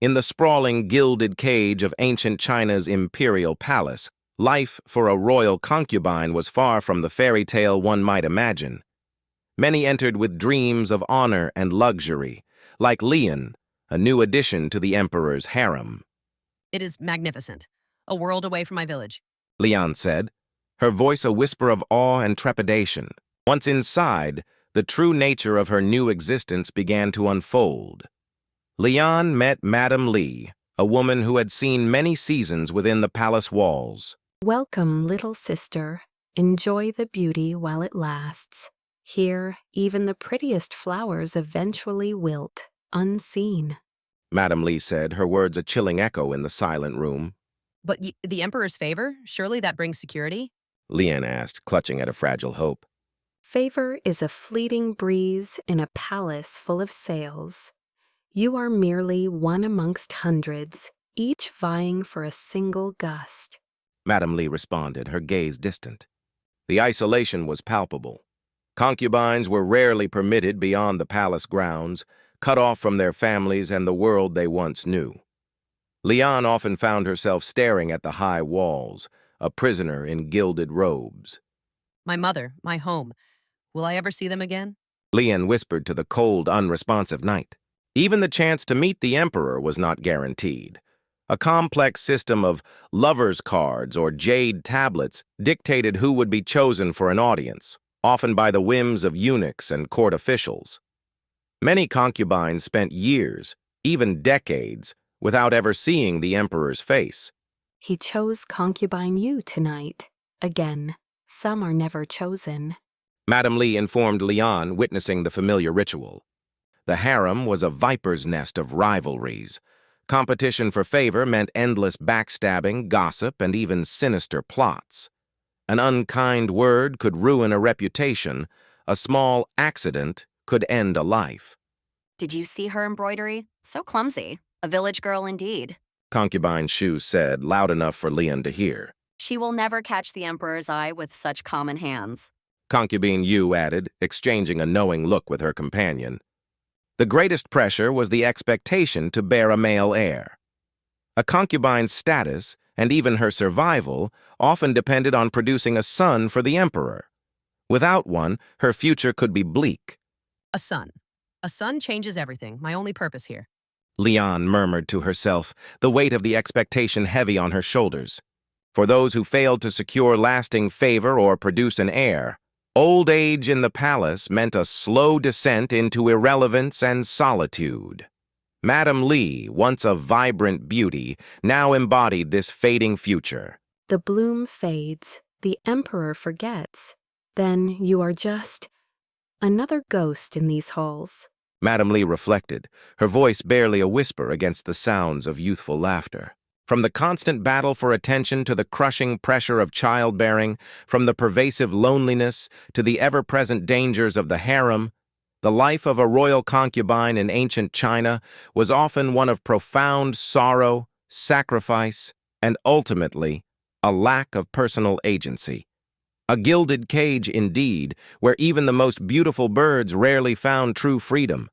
In the sprawling gilded cage of ancient China's imperial palace, life for a royal concubine was far from the fairy tale one might imagine. Many entered with dreams of honor and luxury, like Lian, a new addition to the emperor's harem. It is magnificent. A world away from my village. Lian said, her voice a whisper of awe and trepidation. Once inside, the true nature of her new existence began to unfold. Lian met Madame Li, a woman who had seen many seasons within the palace walls. Welcome, little sister. Enjoy the beauty while it lasts. Here, even the prettiest flowers eventually wilt, unseen. Madame Li said, her words a chilling echo in the silent room. But the emperor's favor? Surely that brings security? Lian asked, clutching at a fragile hope. Favor is a fleeting breeze in a palace full of sails. You are merely one amongst hundreds, each vying for a single gust. Madame Li responded, her gaze distant. The isolation was palpable. Concubines were rarely permitted beyond the palace grounds, cut off from their families and the world they once knew. Lian often found herself staring at the high walls, a prisoner in gilded robes. My mother, my home. Will I ever see them again? Lian whispered to the cold, unresponsive night. Even the chance to meet the emperor was not guaranteed. A complex system of lovers' cards or jade tablets dictated who would be chosen for an audience, often by the whims of eunuchs and court officials. Many concubines spent years, even decades, without ever seeing the emperor's face. He chose concubine you tonight. Again, some are never chosen. Madame Li informed Lian, witnessing the familiar ritual. The harem was a viper's nest of rivalries. Competition for favor meant endless backstabbing, gossip, and even sinister plots. An unkind word could ruin a reputation. A small accident could end a life. Did you see her embroidery? So clumsy. A village girl indeed. Concubine Shu said, loud enough for Lian to hear. She will never catch the emperor's eye with such common hands. Concubine Yu added, exchanging a knowing look with her companion. The greatest pressure was the expectation to bear a male heir. A concubine's status, and even her survival, often depended on producing a son for the emperor. Without one, her future could be bleak. A son. A son changes everything. My only purpose here. Lian murmured to herself, the weight of the expectation heavy on her shoulders. For those who failed to secure lasting favor or produce an heir, old age in the palace meant a slow descent into irrelevance and solitude. Madame Li, once a vibrant beauty, now embodied this fading future. The bloom fades, the emperor forgets. Then you are just another ghost in these halls. Madame Li reflected, her voice barely a whisper against the sounds of youthful laughter. From the constant battle for attention to the crushing pressure of childbearing, from the pervasive loneliness to the ever-present dangers of the harem, the life of a royal concubine in ancient China was often one of profound sorrow, sacrifice, and ultimately, a lack of personal agency. A gilded cage indeed, where even the most beautiful birds rarely found true freedom.